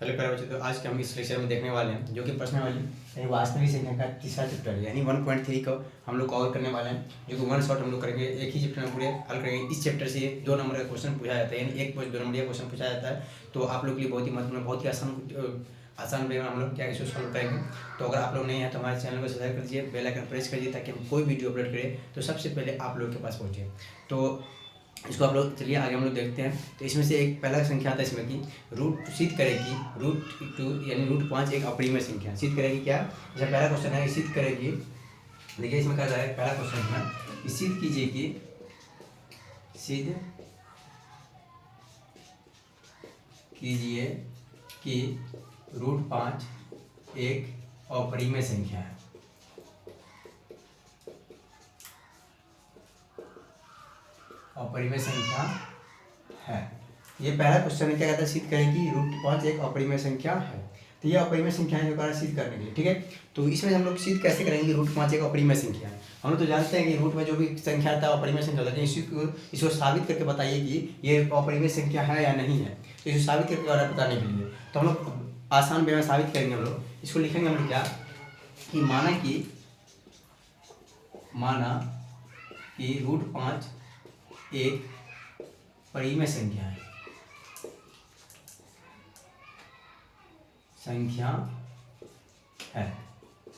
Hello प्यारे बच्चों, तो आज के हम इस लेक्चर में देखने वाले हैं जो कि प्रश्न वाली वास्तविक संख्या का तीसरा चैप्टर है, यानी 1.3 को हम लोग कवर करने वाले हैं, जो कि वन शॉट हम लोग करेंगे। एक ही चैप्टर में पूरे हल करेंगे। इस चैप्टर से 2 नंबर का क्वेश्चन पूछा जाता है, यानी 1 2 नंबर का क्वेश्चन पूछा जाता है। तो आप लोग के लिए बहुत ही महत्वपूर्ण, बहुत ही आसान वे में हम लोग क्या इसको सॉल्व करेंगे। तो अगर आप लोग नहीं हैं तो हमारे चैनल को सब्सक्राइब कर दीजिए, बेल आइकन प्रेस करिए, ताकि हम कोई वीडियो अपलोड करें तो सबसे पहले आप लोग के पास पहुँचे। तो इसको आप लोग चलिए आगे हम लोग देखते हैं। तो इसमें से एक पहला संख्या आता है इसमें कि सिद्ध करेगी √2 यानी √5 एक अपरिमेय संख्या। सिद्ध करेगी क्या? जैसे पहला क्वेश्चन है सिद्ध करेगी। देखिए इसमें क्या रहा है, पहला क्वेश्चन है कि सिद्ध कीजिए कि √5 एक अपरिमेय संख्या है। अपरिमेय संख्या है। ये पहला क्वेश्चन क्या कहता है, सिद्ध करेगी √5 एक अपरिमेय संख्या है। तो ये अपरिमेय संख्या है जो कारण सिद्ध करने के लिए, ठीक है। तो इसमें हम लोग सिद्ध कैसे करेंगे √5 एक अपरिमेय संख्या है। हम लोग तो जानते हैं कि रूट में जो भी संख्या आता है अपरिमेय संख्या होता है। इसको साबित करके बताइए कि ये अपरिमेय संख्या है या नहीं है। तो इसको साबित करके बताने के लिए तो हम लोग आसान वे में साबित करेंगे। हम लोग इसको लिखेंगे हम लोग क्या कि माना कि √5 एक परिमेय संख्या है।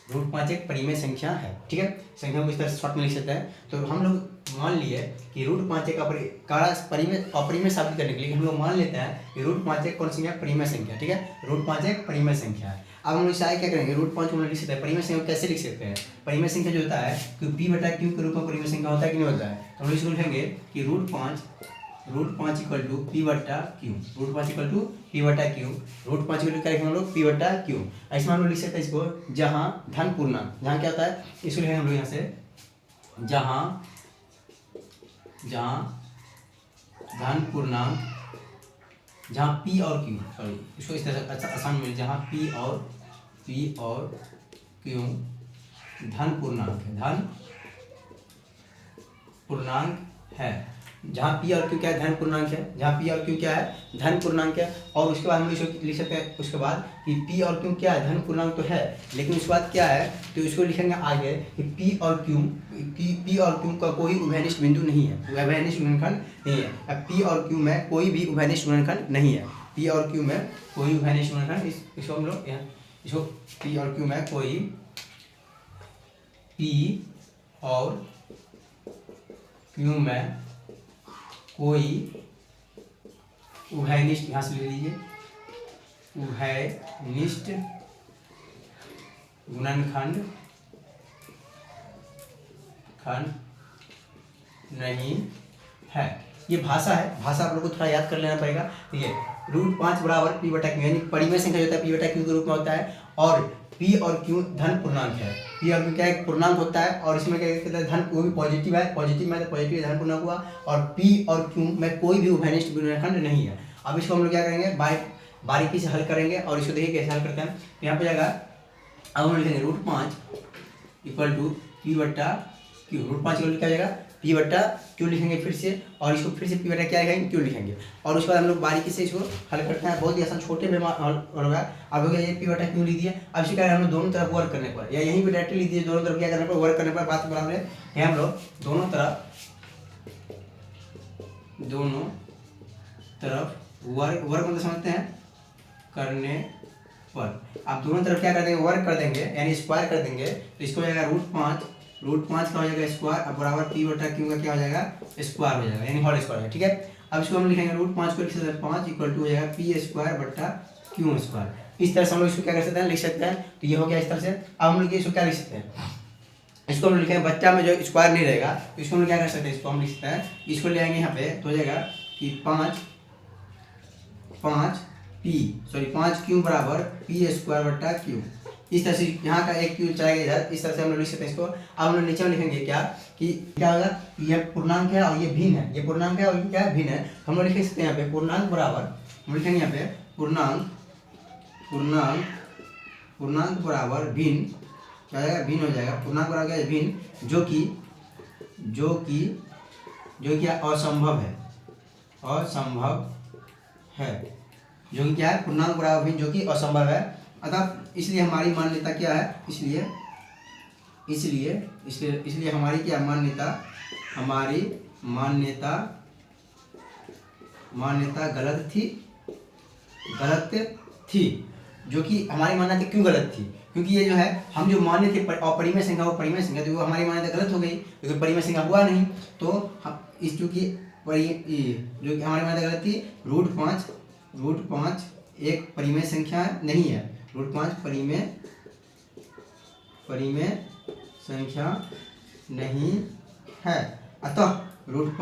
√5 एक परिमेय संख्या है, ठीक है। संख्या को इस तरह शॉर्ट में लिख सकते हैं। तो हम लोग मान लिए कि √5 एक अपरिमेय साबित करने के लिए हम लोग मान लेते हैं कि √5 एक कौन संख्या? परिमेय संख्या, ठीक है। √5 एक परिमेय संख्या है। अब हम लोग इसे क्या करेंगे, √5 को हम लिख सकते हैं। परिमेय संख्या कैसे लिख सकते हैं? परिमेय संख्या जो होता है कि p/q के रूप में परिमेय संख्या होता है कि नहीं होता है। तो हम लोग इसको लिखेंगे कि √5 equal to p/q। √5 equal to p/q। √5 equal to क्या लिखेंगे हम लोग? p/q। ऐसे हम लोग लिख सकते हैं इसको जहाँ धन पूर्णांक, जहाँ क्या होता है इसको लिखेंगे हम लोग यहाँ से जहाँ धन पूर्णांक, जहाँ p और q, सॉरी इसको इस तरह से अच्छा आसान में, जहाँ p और q धन पूर्णांक है। जहाँ p और q क्या है? धन पूर्णांक है। जहाँ p और q क्या है? धन पूर्णांक है। और उसके बाद हम इसको लिख सकते हैं उसके बाद कि p और q क्या है? धन पूर्णांक तो है, लेकिन उसके बाद क्या है तो इसको लिखेंगे आगे कि p और q का कोई उभयनिष्ठ बिंदु नहीं है, उभयनिष्ठ गुणनखंड नहीं है। अब p और q में कोई भी उभयनिष्ठ गुणनखंड नहीं है। p और q में कोई उभयनिष्ठ गुणनखंड, इसको हम लोग इसको p और q में कोई p और q में कोई उभयनिष्ठ, यहाँ से ले लीजिए, उभयनिष्ठ गुणनखंड नहीं है। ये भाषा है, भाषा आप लोग को थोड़ा याद कर लेना पड़ेगा। ठीक है, √5 बराबर p/q, यानी परिमेय संख्या होता है p/q के रूप में होता है। और p और q धन पूर्णांक है। p और q क्या एक पूर्णांक होता है, और इसमें क्या कहते हैं धन, वो भी पॉजिटिव है, पॉजिटिव में तो पॉजिटिव धन पूर्णांक हुआ। और p और q में कोई भी उभयनिष्ठ गुणनखंड नहीं है। अब इसको हम लोग क्या करेंगे, बारीकी से हल करेंगे। और इसको देखिए कैसे हल करते हैं। तो यहाँ पे जाएगा, अब हम लिखेंगे √5 इक्वल टू p/q। √5 इक्वल क्या हो जाएगा? p/q लिखेंगे फिर से, और इसको फिर से p/क्या लिखेंगे? q लिखेंगे। और उसके बाद हम लोग बारीकी से इसको हल करते हैं। बहुत ही आसान, छोटे में हल होगा। अब हो गया ये p/q लिख दिए। अब इसको क्या है, हम लोग दोनों तरफ वर्क करने पर, या यहीं पे डायरेक्टली लिख दिए, दोनों तरफ क्या करने पर, वर्क करने पर बात बराबर है। यहाँ हम लोग दोनों तरफ वर्क मतलब समझते हैं, करने पर। आप दोनों तरफ क्या कर देंगे, वर्क कर देंगे, यानी स्क्वायर कर देंगे। तो इसको हो जाएगा √5 का हो जाएगा स्क्वायर, अब बराबर p/q का क्या हो जाएगा? स्क्वायर हो जाएगा, यानी होल स्क्वायर है, ठीक है। अब इसको हम लिखेंगे √5 को लिख सकते हैं 5 इक्वल टू हो जाएगा p²/q²। इस तरह से हम लोग इसको क्या कर सकते हैं, लिख सकते हैं। तो ये हो गया इस तरह से। अब हम लोग इसको क्या लिख सकते हैं, इसको हम लिखेंगे बच्चा में जो स्क्वायर नहीं रहेगा, तो इसको हम क्या कर सकते हैं, इसको हम लिख सकते हैं, इसको ले आएंगे यहाँ पे, तो हो जाएगा कि 5q बराबर p²/q। इस तरह से यहाँ का एक q चलाएगा इधर, इस तरह से हम लोग लिख सकते हैं इसको। अब हम लोग नीचे में लिखेंगे क्या कि क्या होगा, ये पूर्णांक है और ये भिन्न है, ये पूर्णांक है और ये क्या है, भिन्न है। हम लोग लिख सकते हैं यहाँ पे पूर्णांक बराबर, हम लिखेंगे यहाँ पे पूर्णांक बराबर भिन्न, क्या हो जाएगा? भिन्न हो जाएगा। पूर्णांक बराबर क्या है? भिन्न, जो कि असंभव है जो कि क्या है, पूर्णांक बराबर भिन्न, जो कि असंभव है। अतः इसलिए हमारी मान्यता क्या है, इसलिए हमारी क्या मान्यता, हमारी मान्यता गलत थी। जो कि हमारी मान्यता क्यों गलत थी, क्योंकि ये जो है हम जो माने थे अपरिमेय संख्या वो परिमेय संख्या, तो वो हमारी मान्यता गलत हो गई क्योंकि परिमेय संख्या हुआ नहीं। तो हम इस चूँकि जो कि हमारी मान्यता गलत थी, रूट पाँच एक परिमेय संख्या नहीं है, रूट पाँच परिमेय संख्या नहीं है। अतः रूट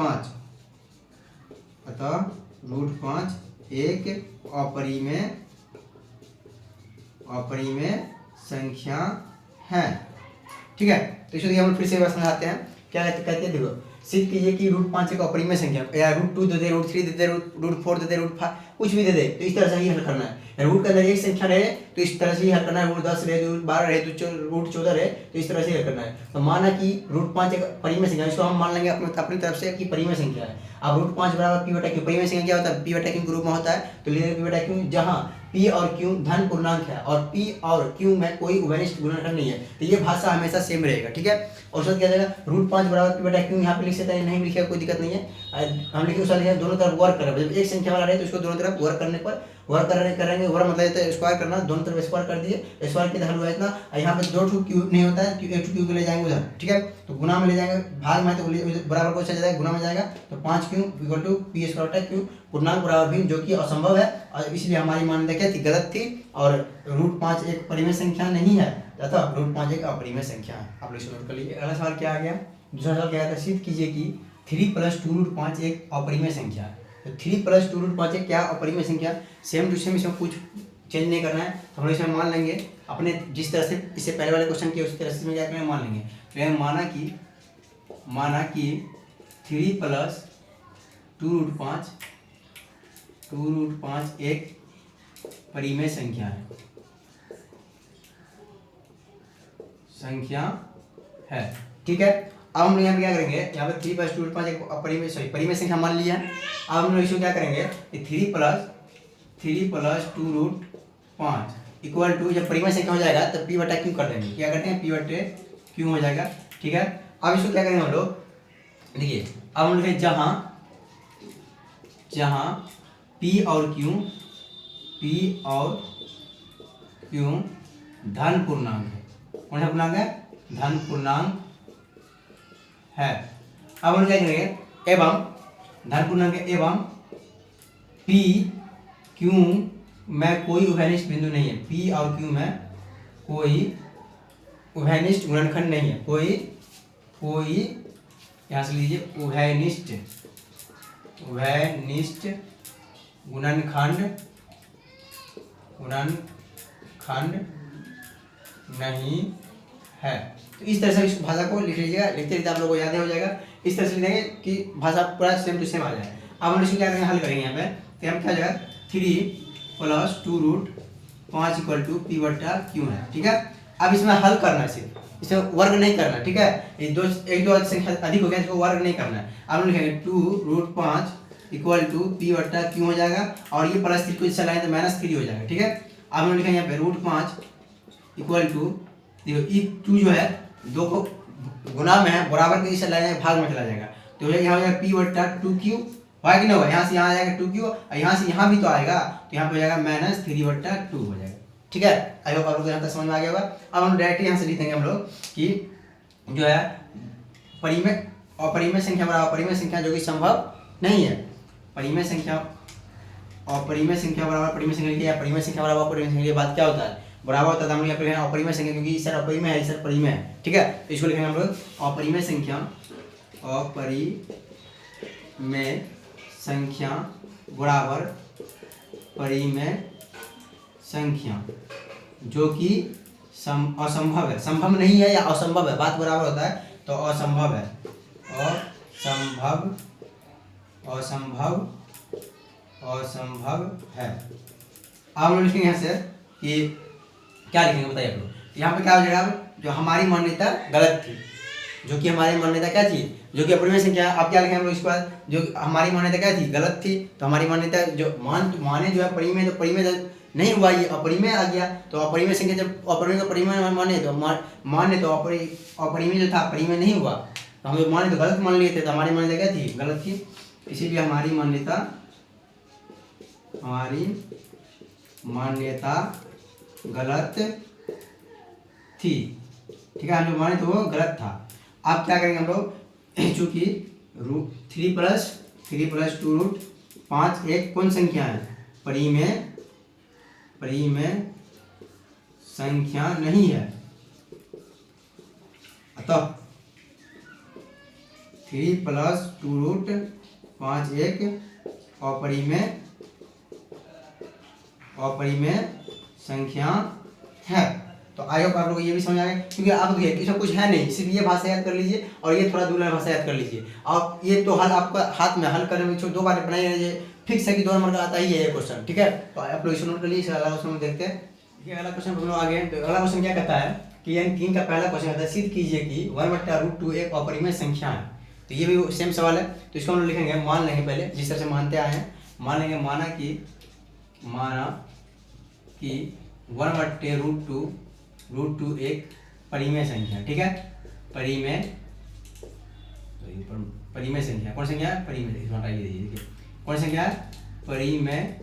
पाँच एक अपरिमेय संख्या है। ठीक है, तो इसको हम फिर से एक बार समझाते हैं। क्या कहते हैं, देखो सिद्ध कीजिए कि रूट 5 एक अपरिमेय संख्या, या रूट 2 दे दे, रूट 3 दे दे, रूट 4 दे दे, रूट 5 कुछ भी दे दे, तो इस तरह से ही हल करना है। रूट के अंदर एक संख्या रहे तो इस तरह से ही हल करना है, रूट 10 रहे, रूट 12 रहे, तो रूट 14 रहे, तो इस तरह से हल करना है। तो माना कि रूट 5 एक परिमेय संख्या, इसको हम मान लेंगे अपनी तरफ से कि परिमेय संख्या है। अब रूट 5 बराबर पी बटा क्यू, परिमेय संख्या क्या होता है, पी बटा क्यू के रूप में होता है। तो लिखेंगे पी बटा क्यू जहाँ पी और क्यू धन पूर्णांक है और पी और क्यू में कोई उभयनिष्ठ गुणनखंड नहीं है, तो ये भाषा हमेशा सेम रहेगा। ठीक है, और उसके क्या जाएगा, रूट 5 बराबर पी बटा क्यू यहाँ पे लिख सकते हैं, नहीं लिखेगा कोई दिक्कत नहीं है। हम लिखे उस दोनों तरफ वर्क करें, जब एक संख्या वाला रहे तो उसको दोनों तरफ वर्क करने पर करेंगे, वर्क मतलब स्क्वायर करना, दोनों तरफ स्क्वायर कर दिए, स्क्वायर के हल हुआ इतना। यहाँ पे 2 क्यू नहीं होता है, एक क्यू को ले जाएंगे उधर। ठीक है, तो गुना में ले जाएंगे, भाग में तो बराबर को चला जाएगा, गुना में जाएगा, तो 5 Q equal to P square Q पूर्णांक बराबर भिन्न, जो कि असंभव है, और इसलिए हमारी मान्यता क्या थी, गलत थी। और रूट 5 एक परिमेय संख्या नहीं है तथा रूट 5 एक अपरिमेय संख्या है। आप लोग नोट कर लीजिए। अगला सवाल क्या आ गया, दूसरा सवाल क्या था, सिद्ध कीजिए कि 3 + 2 रूट 5 एक अपरिमेय संख्या है। तो 3 + 2 रूट 5 एक क्या अपरिमेय संख्या, सेम टू सेम, इसमें कुछ चेंज नहीं करना है। हम लोग इसमें मान लेंगे अपने जिस तरह से इससे पहले वाले क्वेश्चन किए उसी तरह से जाकर मान लेंगे। तो माना कि 3 + 2 रूट 5 एक परिमेय संख्या है। ठीक है, अब हम यहाँ पे क्या करेंगे, यहाँ पे 3 + 2 रूट 5 एक परिमेय संख्या मान लिया। अब हम लोग इसको क्या करेंगे, 3 + 2 रूट 5 इक्वल टू, जब परिमेय संख्या हो जाएगा तो पी बटा क्यू कर देंगे। क्या करते हैं, पी बटे क्यू हो जाएगा। ठीक है, अब इसको क्या करेंगे हम लोग, देखिए अब हम लोग जहाँ पी और क्यू धन पूर्णांक है, कौन सा पूर्णांक है, धन पूर्णांक है। अब हम क्या करेंगे, एवं धन पूर्णांक एवं पी क्यू में कोई उभयनिष्ठ बिंदु नहीं है, पी और क्यू में कोई उभयनिष्ठ गुणनखंड नहीं है, कोई यहाँ से लीजिए उभयनिष्ठ गुणनखंड नहीं है। तो इस तरह से इस भाषा को लिख लीजिएगा, लिखते लिखते आप लोगों को याद हो जाएगा। इस तरह से लिखेंगे कि भाषा पूरा सेम टू सेम आ जाए। अब हम इसको क्या करेंगे, हल करेंगे यहाँ पे, तो हम क्या हो जाएगा, 3 + 2 रूट 5 इक्वल टू पी बटा क्यू है। ठीक है, अब इसमें हल करना है, सिर्फ इसमें वर्ग नहीं करना। ठीक है, एक दो संख्या अधिक हो गया, इसको वर्ग नहीं करना है। अब हम लिखेंगे 2 रूट 5 इक्वल टू पी बटा क्यू हो जाएगा, और ये +3 को इससे लाएंगे तो -3 हो जाएगा। ठीक है, अब हम लिखेंगे यहाँ पे रूट 5 इक्वल टू, देखो ये 2 जो है 2 को गुना में है, बराबर के इससे लाएंगे भाग में चला जाएगा, तो यहाँ हो जाएगा पी बटा 2q, होगा कि नहीं होगा, यहाँ से यहाँ आ जाएगा 2q, और यहाँ से यहाँ भी तो आएगा, तो यहाँ पे हो जाएगा -3/2 हो जाएगा। ठीक है, आई होप आप लोग यहाँ तक समझ में आ गया होगा। अब हम डायरेक्ट यहाँ से लिख देंगे हम लोग कि जो है परिमेय और परिमेय संख्या बराबर परिमेय संख्या, जो कि संभव नहीं है। परिमेय संख्या और परिमेय संख्या बराबर परिमेय संख्या लिखिए, या परिमेय संख्या बराबर परिमेय संख्या, बात क्या होता है, बराबर होता है। हम यहाँ पे अपरिमेय संख्या, क्योंकि इस तरह अपरिमेय है, इस तरह परिमेय है। ठीक है, तो इसको लिखेंगे हम लोग अपरिमेय संख्या बराबर परिमेय संख्या, जो कि असंभव है, संभव नहीं है या असंभव है, बात बराबर होता है, तो असंभव है, असंभव है। अब हम लिखेंगे यहाँ से कि क्या लिखेंगे बताइए आप लोग, यहाँ पे क्या हो जाएगा, जो हमारी मान्यता गलत थी, जो कि हमारी मान्यता क्या थी, जो कि अपरिमेय संख्या, आप क्या लिखें हम लोग इसके बाद, जो हमारी मान्यता क्या थी, गलत थी। तो हमारी मान्यता जो माने जो है परिमेय, तो परिमेय नहीं हुआ, ये अपरिमेय आ गया। तो अपरिमेय संख्या जब अपरिमेय को परिमेय माने तो माने तो अपरिमेय जो था परिमेय नहीं हुआ, तो हम लोग माने तो गलत मान लिए थे, तो हमारी मान्यता क्या थी, गलत थी। इसीलिए हमारी मान्यता गलत थी, ठीक है, हम लोग माने तो वो गलत था। अब क्या करेंगे हम लोग, चूंकि (3+2√5) एक कौन संख्या है, परिमेय संख्या नहीं है, अतः 3+2√5 एक अपरिमेय संख्या है। तो आई होप आप लोग ये भी समझ आ गए, क्योंकि आप देखिए इसमें कुछ है नहीं, सिर्फ ये भाषा याद कर लीजिए और ये थोड़ा दूसरा भाषा याद कर लीजिए। और ये तो हल आपका हाथ में, हल करने में 2 बार बनाई लीजिए, फिक्स है कि 2 नंबर का आता ही है ये क्वेश्चन, ठीक है। तो आप लोग इसे नोट कर लीजिए। अगला क्वेश्चन में देखते हैं, ये अगला क्वेश्चन हम लोग आगे। तो अगला क्वेश्चन क्या कहता है कि यानी 3 का पहला क्वेश्चन कहता है सिद्ध कीजिए कि 1/√2 एक अपरिमेय संख्या है। तो ये भी सेम सवाल है, तो इसको हम लोग लिखेंगे, मान लेंगे पहले जिस तरह से मानते आए हैं, मान लेंगे माना कि 1/√2 एक परिमेय संख्या, ठीक है, परिमेय संख्या, कौन संख्या है, परिमेय, इसमें हटाइए देखिए कौन संख्या है, परिमेय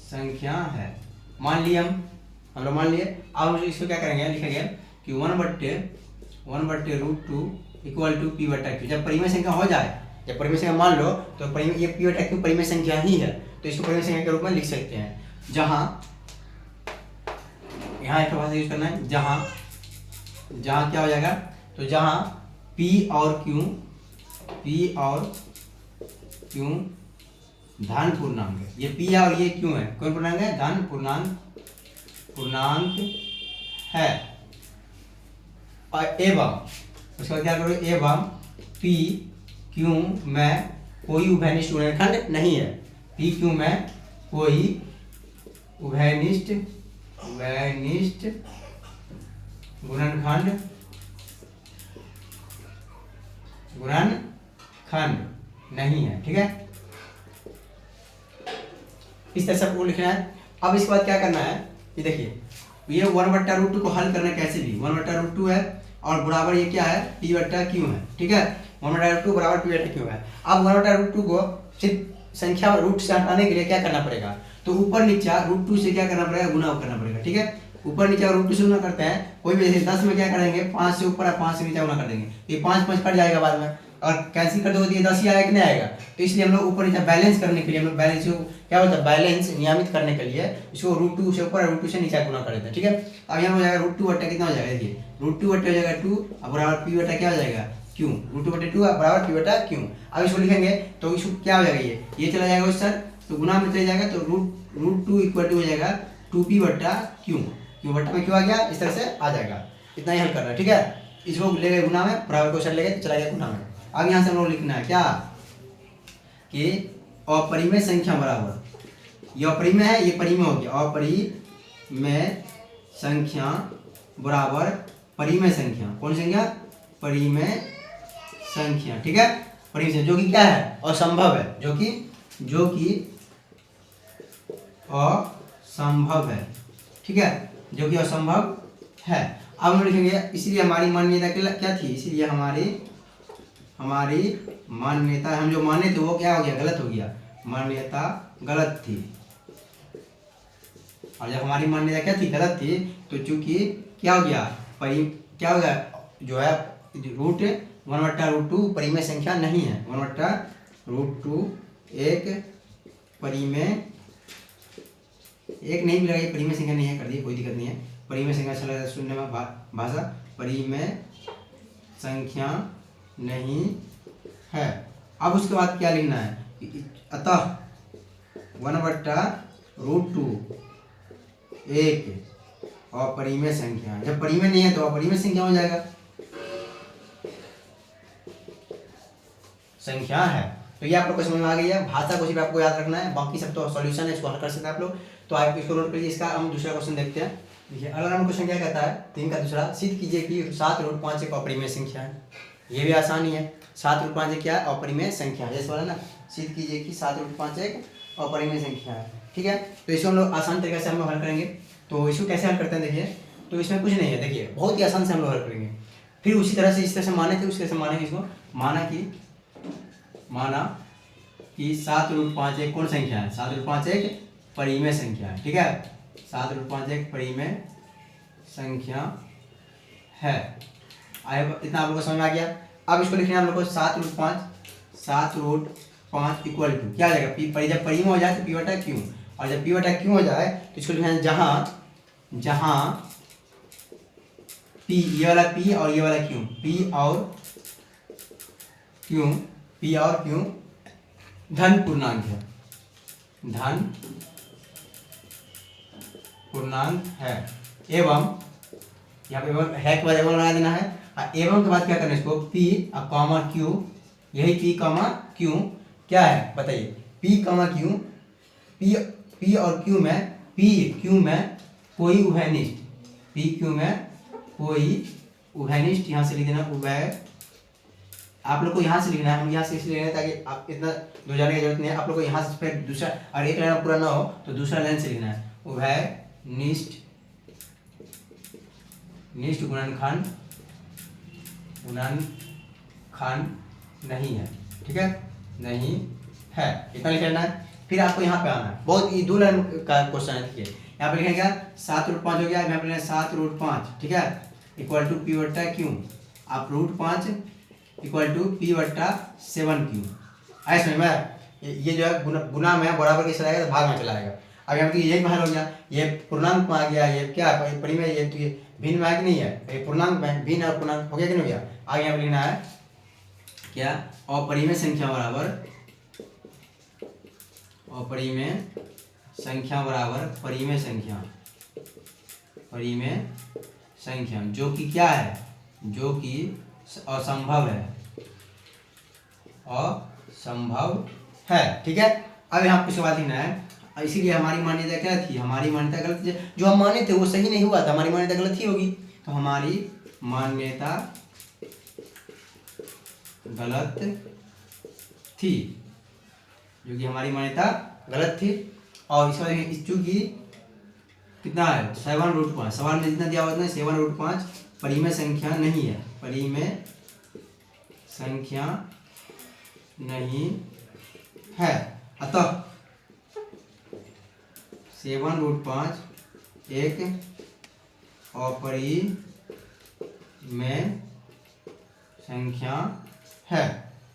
संख्या है। मान लिए हम लोग मान लिए। अब हम इसको क्या करेंगे, लिखेंगे कि 1/√2 = p/q। जब परिमेय संख्या हो जाए, जब परिमेय संख्या मान लो, तो परिमेय ये p/q परिमेय संख्या ही है, तो इसको परिमेय संख्या के रूप में लिख सकते हैं। जहां यहाँ एक भाषा यूज करना है, जहां क्या हो जाएगा, तो जहां p और q धन पूर्णांक है, ये p है और ये q है, कौन पूर्णांक है, धन पूर्णांक है। और एवं उसके बाद क्या करो, एवं p q में कोई उभयनिष्ठ गुणनखंड नहीं है, p q में कोई उभयनिष्ठ गुणनखंड नहीं है, ठीक है। इस तरह से आपको लिखना है। अब इसके बाद क्या करना है, ये देखिए, ये 1/√2 को हल करना कैसे भी, 1/√2 है और बराबर ये क्या है, p/q है, ठीक है, 1/√2 बराबर p/q है। अब 1/√2 को सिर्फ संख्या रूट से हटाने के लिए क्या करना पड़ेगा, तो ऊपर नीचे √2 से क्या करना पड़ेगा, गुना करना पड़ेगा, ठीक है। ऊपर नीचे √2 से गुना करते हैं, कोई भी 10 में क्या करेंगे, 5 से ऊपर है, 5 से नीचे गुना कर देंगे, ये 5 कट जाएगा बाद में, और कैंसिल कर दोगे तो ये 10 ही आएगा कि नहीं आएगा। तो इसलिए हम लोग ऊपर नीचे बैलेंस करने के लिए, हम लोग बैलेंस क्या होता है, बैलेंस नियमित करने के लिए इसको √2 से ऊपर √2 से नीचे गुना कर देते हैं, ठीक है। अब यहाँ हो जाएगा √2 कितना हो जाएगा, देखिए √2 हो जाएगा 2 और बराबर p क्या हो जाएगा, q, √2 बराबर p/q। अब इसको लिखेंगे तो इसको क्या हो जाएगा, ये चला जाएगा उस सर, तो गुना में चले जाएगा, तो √2 = हो जाएगा 2p/q, q बट्टा में q आ गया, इस तरह से आ जाएगा। इतना ही हल करना है, ठीक है। इसको ले गए गुना में, बराबर क्वेश्चन ले गए तो चला गया गुना में। अब यहाँ से हम लोग लिखना है क्या, कि अपरिमेय संख्या बराबर, ये अपरिमेय है, ये परिमेय हो गया, अपरिमेय संख्या बराबर परिमेय संख्या, कौन संख्या, परिमेय संख्या, ठीक है, परिमेय संख्या जो कि क्या है, असंभव है, जो कि असंभव है, ठीक है, जो कि असंभव है। अब हम लिखेंगे, इसलिए हमारी मान्यता क्या थी, इसलिए हमारी मान्यता, हम जो माने थे वो क्या हो गया, गलत हो गया, मान्यता गलत थी। और जब हमारी मान्यता क्या थी, गलत थी, तो चूंकि क्या हो गया, क्या हो गया, जो है √1/√2 परिमेय संख्या नहीं है, 1/√2 एक परिमेय, एक नहीं मिलेगा, ये परिमेय संख्या नहीं है, कर दिए, कोई दिक्कत नहीं है, परिमेय संख्या अच्छा लगता है सुनने में भाषा, परिमेय संख्या नहीं है। अब उसके बाद क्या लिखना है, अतः 1/√2 एक अपरिमेय संख्या है। जब परिमेय नहीं है तो अपरिमेय संख्या हो जाएगा, संख्या है। तो ये आप लोग को समझ में आ गई है, भाषा को सिर्फ आपको याद रखना है, बाकी सब तो सॉल्यूशन है, इसको हल कर सकते हैं आप लोग। तो आप इसको नोट करिए। इसका हम दूसरा क्वेश्चन देखते हैं। देखिए अगला नंबर क्वेश्चन क्या कहता है, 3 का दूसरा, सिद्ध कीजिए कि 7√5 एक अपरिमेय संख्या है। ये भी आसान ही है, 7√5 एक क्या है, अपरिमेय संख्या है। जैसे वाला ना, सिद्ध कीजिए कि 7√5 एक अपरिमेय संख्या है। ठीक है, तो इसको हम लोग आसान तरीके से हम लोग हल करेंगे। तो इसको कैसे हल करते हैं देखिए, तो इसमें कुछ नहीं है, देखिए बहुत ही आसान से हम लोग हल करेंगे। फिर उसी तरह से इस तरह से माने थे, उसी तरह से मानेंगे इसको। माना कि 7√5 एक कौन संख्या है, 7√5 एक परिमेय संख्या है। ठीक है, 7√5 एक परिमेय संख्या है। इतना आप लोगों को समझ में आ गया। अब इसको लिखना है हम लोग को 7√5 इक्वल टू क्या आ जाएगा, जब परिमेय हो जाए तो पी बटा क्यू, और जब पी बटा क्यू हो जाए तो इसको लिखना है जहां पी, ये वाला पी और ये वाला क्यू, पी और क्यू धन पूर्णांक है, धन पूर्णांक है। एवं यहाँ पे है के बाद एवं लगा देना है, और एवं के बाद क्या करना है, इसको पी कॉमा क्यू, यही पी कॉमा क्यू क्या है बताइए, पी कॉमा क्यू, पी और क्यू में कोई उभयनिष्ठ, पी क्यू में कोई उभयनिष्ठ, यहाँ से लिख देना उभय, आप लोग को यहाँ से लिखना है, हम यहाँ से इसलिए लिखना है ताकि आप इतना दो जाने की जरूरत नहीं है। आप लोग को यहाँ से फिर दूसरा, और एक लाइन पूरा ना हो तो दूसरा लाइन से लिखना है, उभयनिष्ठ गुणनखंड नहीं है। ठीक है, नहीं है, इतना लिख लेना है। फिर आपको यहाँ पे आना है, बहुत ये 2 लाइन का क्वेश्चन है। देखिए यहाँ पे लिखेंगे 7√5 हो गया, यहाँ पे 7√5, ठीक है, इक्वल टू पी बट्टा क्यू, आप √5 इक्वल टू पी बट्टा 7 क्यू। आए समझ में, ये जो है गुना में बराबर के चला आएगा तो भाग में चला आएगा। अब यहाँ पे ये भाग हो गया, ये पूर्णांक में आ गया, ये क्या है परिमेय, ये तो ये भिन्न में है कि नहीं है, ये पूर्णांक में, भिन्न और पूर्णांक हो गया कि नहीं हो गया। आगे यहाँ पे लिखना है क्या, अपरिमेय संख्या बराबर, अपरिमेय संख्या बराबर परिमेय संख्या जो कि क्या है, जो कि असंभव है। ठीक है, अब यहाँ पे सवाल लिखना है, इसीलिए हमारी मान्यता क्या थी, हमारी मान्यता गलत, जो हम माने थे वो सही नहीं हुआ था, हमारी मान्यता गलत ही होगी। तो हमारी मान्यता गलत थी, जो कि हमारी मान्यता गलत थी। और इस बार चूंकि कितना है 7√5, सवाल में जितना दिया हुआ है 7√5 परिमेय संख्या नहीं है, परिमेय संख्या नहीं है। अतः 7√5 एक अपरिमेय संख्या है।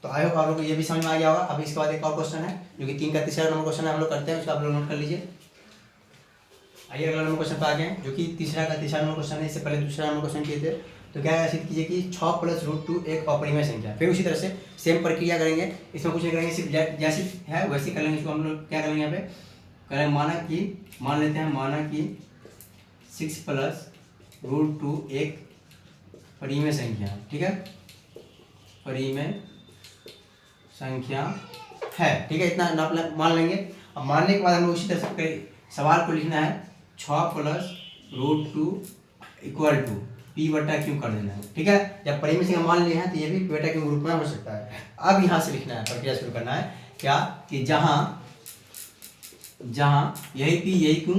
तो आई होप आप लोग को ये भी समझ में आ गया होगा। अब इसके बाद एक और क्वेश्चन है जो कि 3 का तीसरा नंबर क्वेश्चन है, हम लोग करते हैं, उसको आप लोग नोट कर लीजिए। आइए अगला नंबर क्वेश्चन पे आ गए, जो कि तीसरा नंबर क्वेश्चन है। इससे पहले दूसरा नंबर क्वेश्चन किए थे, तो क्या है, सिद्ध कीजिए कि 6 + √2 एक अपरिमेय संख्या। फिर उसी तरह से सेम प्रक्रिया करेंगे, इसमें कुछ नहीं करेंगे, सिर्फ जैसी है वैसे कर लेंगे। इसको हम लोग क्या करेंगे, यहाँ पे करेंगे मान लेते हैं 6 + √2 एक परिमेय संख्या। ठीक है, परिमेय संख्या है। ठीक है, इतना मान लेंगे। अब मानने के बाद हम लोग उसी तरह से सवाल को लिखना है 6 + √2 इक्वल टू पी बट्टा क्यू कर देना है। ठीक है, जब परिमेय संख्या मान लिए हैं तो ये भी पी बट्टा क्यू रूप में हो सकता है। अब यहाँ से लिखना है, प्रक्रिया शुरू करना है क्या, कि जहाँ यही पी यही क्यू,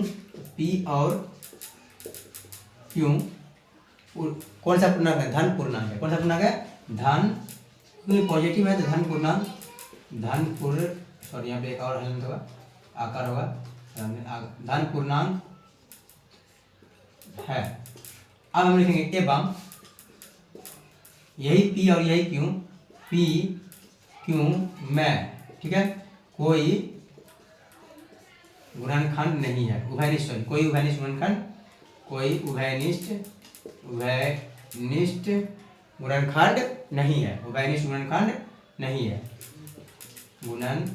पी और क्यू कौन सा पूर्णांक है, धन पूर्णांक है। कौन सा पूर्णांक है, धन, क्योंकि पॉजिटिव है तो धन पूर्णांक, सॉरी यहाँ पे एक और हलन होगा, आकार होगा, धन पूर्णांक है। अब हम लिखेंगे एवं यही पी और यही क्यू, पी क्यू में, ठीक है, कोई गुणनखंड नहीं है, उभयनिष्ठ, कोई उभयनिष्ठ गुणनखंड, कोई उभयनिष्ठ गुणनखंड नहीं है, उभयनिष्ठ गुणनखंड नहीं है, गुणनखंड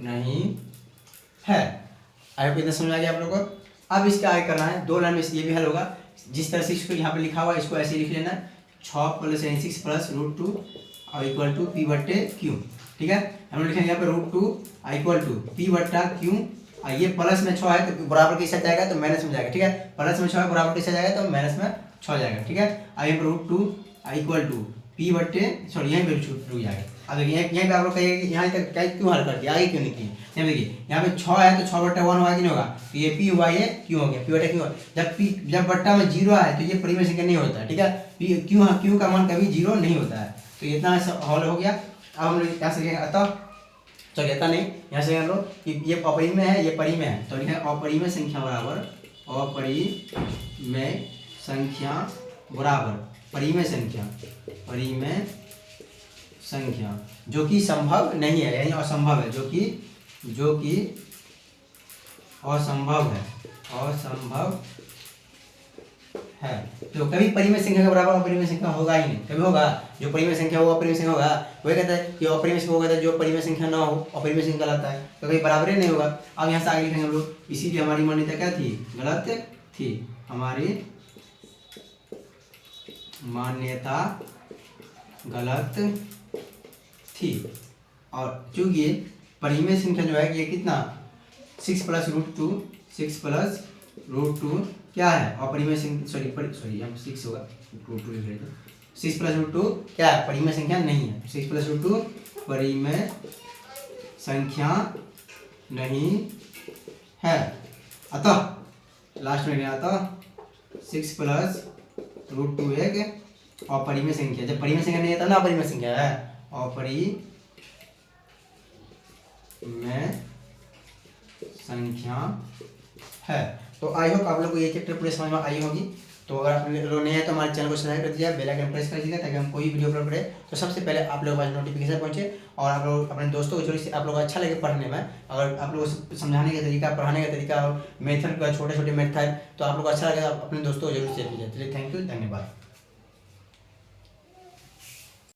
नहीं है। आई होप इतना समझ आ गया आप लोगों को। अब इसका आगे करना है 2 लाइन में, ये भी हल होगा। जिस तरह से इसको यहाँ पे लिखा हुआ है इसको ऐसे लिख लेना, 6 + 6 + √2 और इक्वल टू पी बट्टे क्यू। ठीक है, हम लोग लिखेंगे यहाँ पे √2 इक्वल टू पी बट्टा क्यू ये प्लस में 6 है तो बराबर के साथ जाएगा तो माइनस में जाएगा, ठीक है। प्लस में 6 है बराबर के साथ जाएगा तो माइनस में 6 जाएगा, ठीक है। अब यहाँ पर √2 इक्वल टू पी बट्टे सॉरी यहीं पे रुक जाएगा। अब देखिए यहीं पे आप लोग कहिए कि यहाँ तक क्या क्यों हल कर दिया, आगे क्यों नहीं किए। यहाँ देखिए यहाँ पे 6 है तो 6/1 होगा कि नहीं होगा, तो ये पी हुआ, ये क्यों हो गया, पी बट्टा क्यों होगा। जब बट्टा में 0 है तो ये परिमेय संख्या नहीं होता है, ठीक है। पी क्यों का मान कभी 0 नहीं होता है, तो इतना हल हो गया। अब हम लोग यहाँ से अतः चलिए इतना नहीं, यहाँ से हम लोग कि ये अपरिमेय है, ये परिमेय है, तो लिखें अपरिमेय संख्या बराबर अपरिमेय संख्या बराबर परिमेय संख्या जो कि संभव नहीं है, यानी असंभव है, जो कि असंभव है। तो कभी परिमेय संख्या के बराबर अपरिमेय संख्या होगा ही नहीं, कभी होगा। जो परिमेय संख्या होगा अपरिमेय संख्या होगा, वही कहता है कि अपरिमेय संख्या होगा, जो परिमेय संख्या ना हो अपरिमेय संख्या कहलाता है, तो कभी बराबर ही नहीं होगा। अब यहाँ से आगे लिखेंगे हम लोग, इसीलिए हमारी मान्यता क्या थी, गलत थी, हमारी मान्यता गलत थी। और चूंकि ये परिमेय संख्या जो है ये कितना 6 + √2 क्या है, अपरिमेय संख्या सॉरी हम 6 होगा, √2 लिख रहे थे। 6 + √2 क्या है, परिमेय संख्या नहीं है। 6 + √2 परिमेय संख्या नहीं है। अतः लास्ट में अतः 6 + √2 एक अपरिमेय संख्या। जब परिमेय संख्या नहीं है तब ना अपरिमेय संख्या है, अपरिमेय संख्या है। तो आई होप आप लोग को ये चैप्टर पूरे समझ में आई होगी। तो अगर आप लोग नहीं है तो हमारे चैनल को सब्सक्राइब कर दीजिए, बेल आइकन प्रेस कर दीजिएगा, ताकि हम कोई वीडियो अपलोड करें तो सबसे पहले आप लोगों के पास नोटिफिकेशन पहुंचे। और आप लोग अपने दोस्तों को जरूर, आप लोग को अच्छा लगे पढ़ने में, अगर आप लोगों को समझाने का तरीका, पढ़ाने का तरीका और मेथड का छोटे छोटे मेथड तो आप लोग को अच्छा लगे, अपने दोस्तों को जरूर शेयर कीजिए। चलिए थैंक यू, धन्यवाद।